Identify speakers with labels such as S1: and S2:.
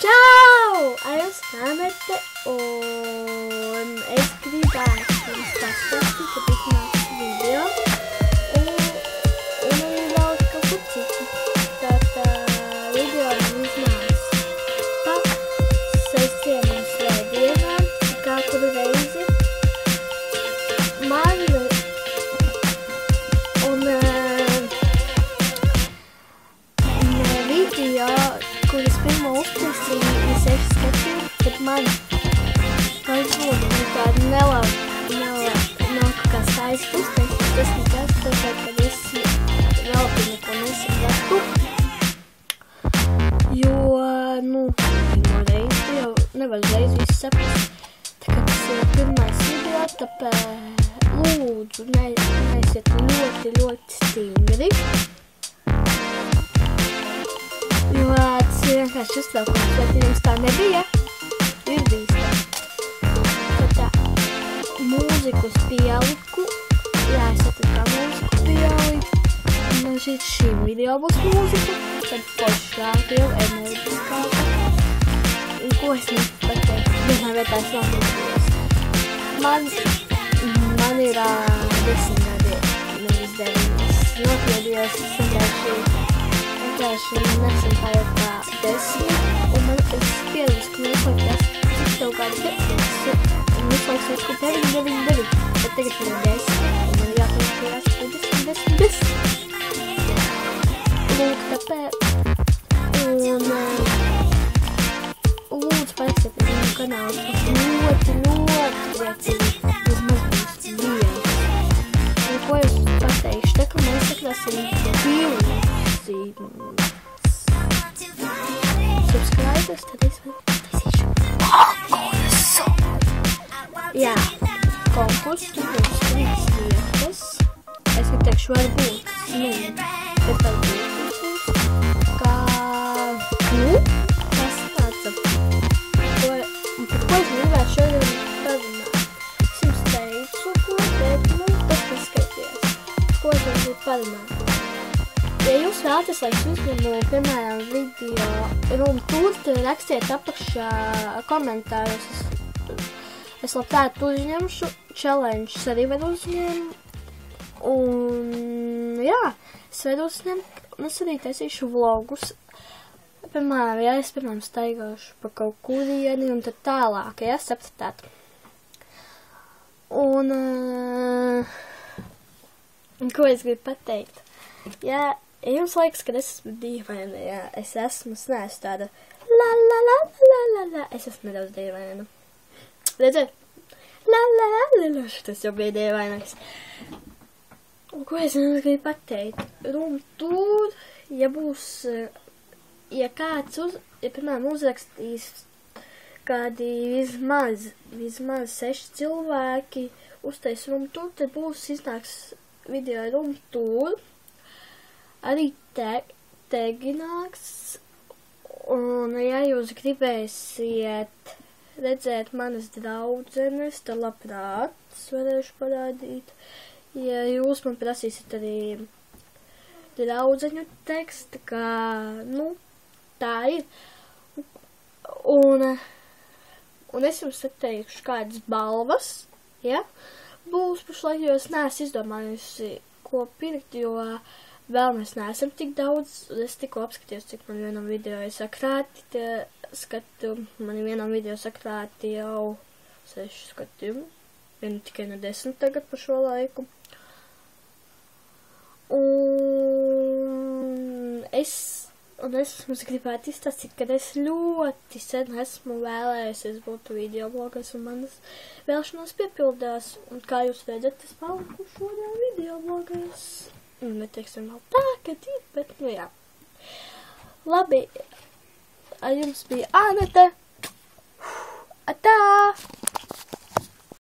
S1: Čau! Es Anete, un es gribētu jums pastāstīt par turpmāku video. Un arī vēl kaut ko citu. Tātad video man iznāks pa 6 svētdienām, katru reizi. Man video, kuras pirmo uztaisīju, ir 6 skatījumi, bet man varbūt tāda nav kaut kā skaista uztaisīt. Tas nekas, tāpēc, kad es vēl pie neko nesapratu. Jo, pirmo reizi jau nevar reizi visu saprast. Tā kā tas ir pirmais video, tāpēc lūdzu, neesiet ļoti stingri. Jo tas ir vienkārši uztraukums, bet jums tā nebija, ir bīstami. Tad tā, mūziku uz pieliku, es kā mūziku pieliku, un šīm video būs mūzika, tad foršāk jau enerģiskāk. Un ko es nepateicu, vienā vietā es nav mūzikos. Man ir 10 gadi, nevis 9. Nopiedījos, es nesen paiet kā 10, un man es pieredzu, ka neslēgties, cik tev kādi 10, un neslēgsies, ka 9, bet tagad man ir 10, un man jāpieņemties 10. Lūk, tāpēc, un lūdzu parakstieties manu kanālu, ļoti priecīgi, vismaz būs viens. Un ko es pateikšu, tā kā mēs sakrāsim 2 subscribers, tad es taisīšu konkursu. Jā, konkursu, tur būs 3 vietas. Es neteikšu, varbūt, bet varbūt būs, kā, kas tāds, par ko es gribētu šodien parunāt. Es jums teicu, ko, bet, tas paskaties, ko es varbūt parunāt. Ja jūs vēlaties, lai es uzņemu, piemēram, video room tour, tad rakstiet apakšā komentāros. Es labprāt uzņemšu, challenges arī varu uzņemt. Un, jā, es varu uzņemt, un es arī taisīšu vlogus. Piemēram, ja es, staigāšu pa kaut kurieni, un tad tālāk, ja, sapratāt. Un, ko es gribu pateikt? Jā, ja jums liekas, ka es esmu dīvaina, jā, es neesmu tāda la, es esmu nedaudz dīvaina. Redziet? La, tas jau bija dīvainais. Un ko es jums gribu pateikt? Room tour, ja būs, ja kāds piemēram, uzrakstīs kādi vismaz 6 cilvēki uztais room tour, tad būs iznāks video room tour. Arī tegināks, un ja jūs gribēsiet redzēt manas draudzenes, tad labprāt es varēšu parādīt. Ja jūs man prasīsiet arī draudzeņu tekstu, kā, tā ir. Un es jums teikšu kādas balvas, ja, būs pašlaik, jo es neesmu izdomājusi, ko pirkt, jo vēl mēs neesam tik daudz, es tikko apskatījos, cik man vienam video ir sakrāti, man vienam video sakrāti jau 6 skatījumi, vienu tikai no 10 tagad par šo laiku. Un es jums gribētu izstāstīt, ka es ļoti sen esmu vēlējusies būt videoblogers, un manas vēlšanās piepildās, un kā jūs redzat, es paliku šodien videoblogers. Neteiksim vēl tā, ka ir, bet, jā. Labi, ar jums bija Anete. Atā!